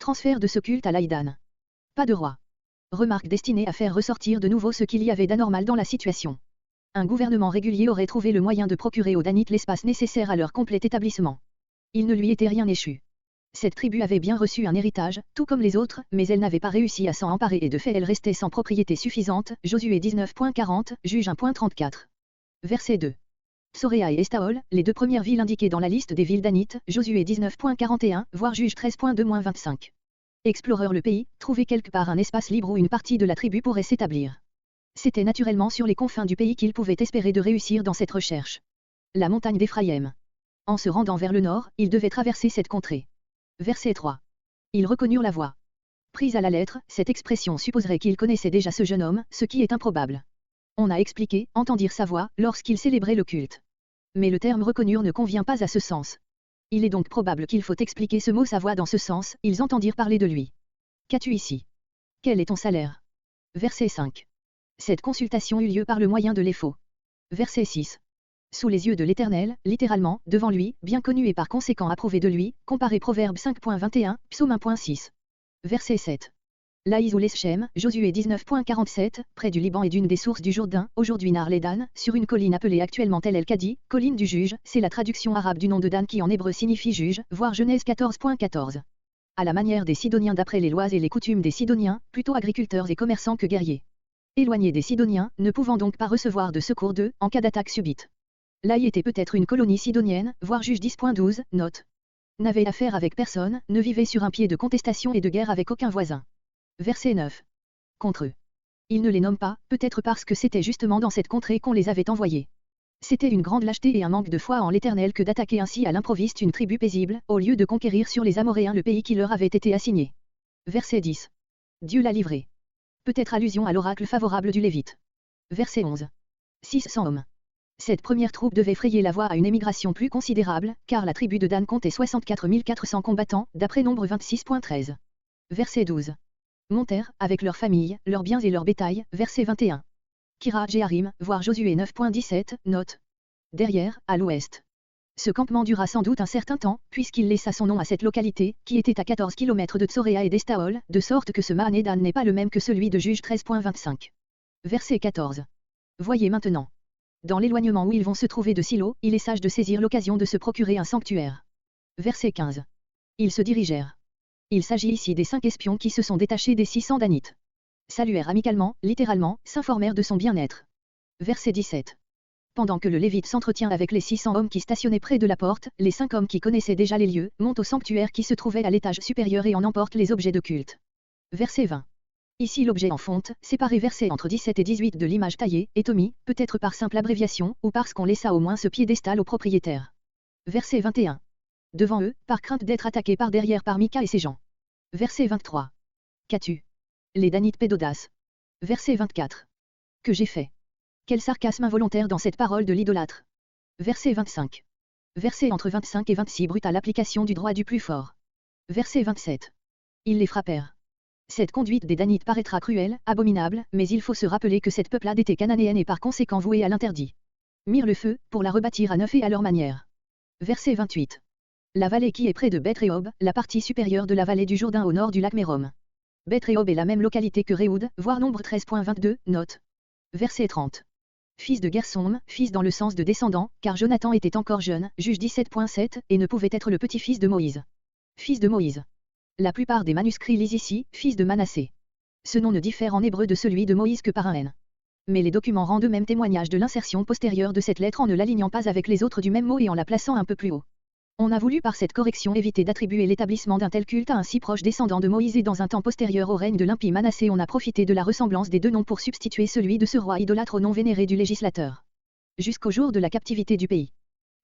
Transfert de ce culte à l'Aïdan. Pas de roi. Remarque destinée à faire ressortir de nouveau ce qu'il y avait d'anormal dans la situation. Un gouvernement régulier aurait trouvé le moyen de procurer aux Danites l'espace nécessaire à leur complet établissement. Il ne lui était rien échu. Cette tribu avait bien reçu un héritage, tout comme les autres, mais elle n'avait pas réussi à s'en emparer et de fait elle restait sans propriété suffisante. Josué 19.40, Juge 1.34. Verset 2. Tsoréa et Estaol, les deux premières villes indiquées dans la liste des villes danites, Josué 19.41, voire Juge 13.2-25. Exploreur le pays, trouver quelque part un espace libre où une partie de la tribu pourrait s'établir. C'était naturellement sur les confins du pays qu'ils pouvaient espérer de réussir dans cette recherche. La montagne d'Éphraïm. En se rendant vers le nord, ils devaient traverser cette contrée. Verset 3. Ils reconnurent la voix. Prise à la lettre, cette expression supposerait qu'ils connaissaient déjà ce jeune homme, ce qui est improbable. On a expliqué, entendirent sa voix, lorsqu'ils célébraient le culte. Mais le terme reconnurent ne convient pas à ce sens. Il est donc probable qu'il faut expliquer ce mot sa voix dans ce sens, ils entendirent parler de lui. Qu'as-tu ici? Quel est ton salaire? Verset 5. Cette consultation eut lieu par le moyen de l'éphod. Verset 6. Sous les yeux de l'Éternel, littéralement, devant lui, bien connu et par conséquent approuvé de lui, comparé Proverbe 5.21, Psaume 1.6. Verset 7. Laïs ou l'Eschem, Josué 19.47, près du Liban et d'une des sources du Jourdain, aujourd'hui Nar-les-Dan, sur une colline appelée actuellement Tel El-Kadi, colline du juge, c'est la traduction arabe du nom de Dan qui en hébreu signifie juge, voir Genèse 14.14. À la manière des Sidoniens d'après les lois et les coutumes des Sidoniens, plutôt agriculteurs et commerçants que guerriers. Éloignés des Sidoniens, ne pouvant donc pas recevoir de secours d'eux, en cas d'attaque subite. Laï était peut-être une colonie sidonienne, voire juge 10.12, note. N'avait affaire avec personne, ne vivait sur un pied de contestation et de guerre avec aucun voisin. Verset 9. Contre eux. Il ne les nomme pas, peut-être parce que c'était justement dans cette contrée qu'on les avait envoyés. C'était une grande lâcheté et un manque de foi en l'Éternel que d'attaquer ainsi à l'improviste une tribu paisible, au lieu de conquérir sur les Amoréens le pays qui leur avait été assigné. Verset 10. Dieu l'a livré. Peut-être allusion à l'oracle favorable du Lévite. Verset 11. 600 hommes. Cette première troupe devait frayer la voie à une émigration plus considérable, car la tribu de Dan comptait 64 400 combattants, d'après Nombre 26.13. Verset 12. Montèrent, avec leurs familles, leurs biens et leur bétail, verset 21. Kira Jéharim, voir Josué 9.17, note. Derrière, à l'ouest. Ce campement dura sans doute un certain temps, puisqu'il laissa son nom à cette localité, qui était à 14 km de Tsoréa et d'Estaol, de sorte que ce Mahanédan n'est pas le même que celui de Juge 13.25. Verset 14. Voyez maintenant. Dans l'éloignement où ils vont se trouver de Silo, il est sage de saisir l'occasion de se procurer un sanctuaire. Verset 15. Ils se dirigèrent. Il s'agit ici des 5 espions qui se sont détachés des 600 Danites. Saluèrent amicalement, littéralement, s'informèrent de son bien-être. Verset 17. Pendant que le Lévite s'entretient avec les 600 hommes qui stationnaient près de la porte, les 5 hommes qui connaissaient déjà les lieux, montent au sanctuaire qui se trouvait à l'étage supérieur et en emportent les objets de culte. Verset 20. Ici l'objet en fonte, séparé versets entre 17 et 18 de l'image taillée, est omis, peut-être par simple abréviation, ou parce qu'on laissa au moins ce piédestal au propriétaire. Verset 21. Devant eux, par crainte d'être attaqués par derrière par Mika et ses gens. Verset 23. Qu'as-tu? Les Danites paient d'audace. Verset 24. Que j'ai fait? Quel sarcasme involontaire dans cette parole de l'idolâtre. Verset 25. Verset entre 25 et 26 brutale application du droit du plus fort. Verset 27. Ils les frappèrent. Cette conduite des Danites paraîtra cruelle, abominable, mais il faut se rappeler que cette peuplade était cananéenne et par conséquent vouée à l'interdit. Mirent le feu, pour la rebâtir à neuf et à leur manière. Verset 28. La vallée qui est près de Beth-Rehob, la partie supérieure de la vallée du Jourdain au nord du lac Mérom. Beth-Rehob est la même localité que Rehoud, voir Nombre 13.22, note. Verset 30. Fils de Gersom, fils dans le sens de descendant, car Jonathan était encore jeune, Juge 17.7, et ne pouvait être le petit-fils de Moïse. Fils de Moïse. La plupart des manuscrits lisent ici, fils de Manassé. Ce nom ne diffère en hébreu de celui de Moïse que par un N. Mais les documents rendent eux-mêmes témoignage de l'insertion postérieure de cette lettre en ne l'alignant pas avec les autres du même mot et en la plaçant un peu plus haut. On a voulu par cette correction éviter d'attribuer l'établissement d'un tel culte à un si proche descendant de Moïse et dans un temps postérieur au règne de l'impie Manassé on a profité de la ressemblance des deux noms pour substituer celui de ce roi idolâtre au nom vénéré du législateur. Jusqu'au jour de la captivité du pays.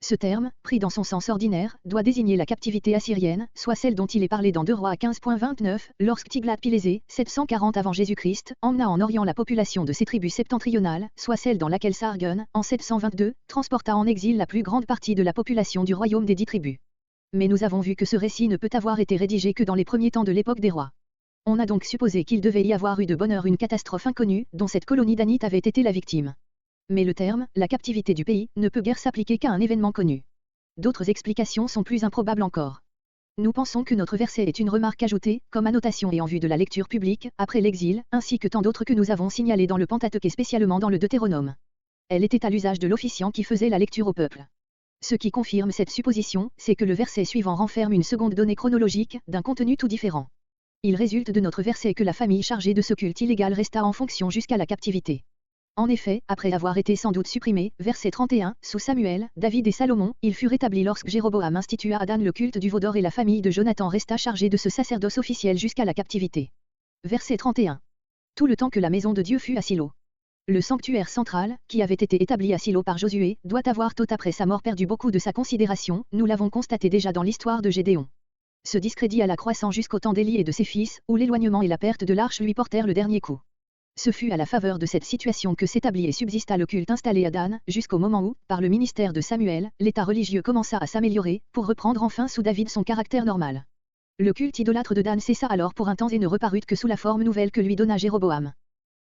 Ce terme, pris dans son sens ordinaire, doit désigner la captivité assyrienne, soit celle dont il est parlé dans 2 Rois 15.29, lorsque Tiglath-Pilésé, 740 avant Jésus-Christ, emmena en Orient la population de ses tribus septentrionales, soit celle dans laquelle Sargon, en 722, transporta en exil la plus grande partie de la population du royaume des 10 tribus. Mais nous avons vu que ce récit ne peut avoir été rédigé que dans les premiers temps de l'époque des rois. On a donc supposé qu'il devait y avoir eu de bonne heure une catastrophe inconnue, dont cette colonie danite avait été la victime. Mais le terme, la captivité du pays, ne peut guère s'appliquer qu'à un événement connu. D'autres explications sont plus improbables encore. Nous pensons que notre verset est une remarque ajoutée, comme annotation et en vue de la lecture publique, après l'exil, ainsi que tant d'autres que nous avons signalés dans le Pentateuque et spécialement dans le Deutéronome. Elle était à l'usage de l'officiant qui faisait la lecture au peuple. Ce qui confirme cette supposition, c'est que le verset suivant renferme une seconde donnée chronologique, d'un contenu tout différent. Il résulte de notre verset que la famille chargée de ce culte illégal resta en fonction jusqu'à la captivité. En effet, après avoir été sans doute supprimé, verset 31, sous Samuel, David et Salomon, il fut rétabli lorsque Jéroboam institua à Dan le culte du veau d'or et la famille de Jonathan resta chargée de ce sacerdoce officiel jusqu'à la captivité. Verset 31. Tout le temps que la maison de Dieu fut à Silo. Le sanctuaire central, qui avait été établi à Silo par Josué, doit avoir tôt après sa mort perdu beaucoup de sa considération, nous l'avons constaté déjà dans l'histoire de Gédéon. Ce discrédit alla croissant jusqu'au temps d'Élie et de ses fils, où l'éloignement et la perte de l'arche lui portèrent le dernier coup. Ce fut à la faveur de cette situation que s'établit et subsista le culte installé à Dan, jusqu'au moment où, par le ministère de Samuel, l'état religieux commença à s'améliorer, pour reprendre enfin sous David son caractère normal. Le culte idolâtre de Dan cessa alors pour un temps et ne reparut que sous la forme nouvelle que lui donna Jéroboam.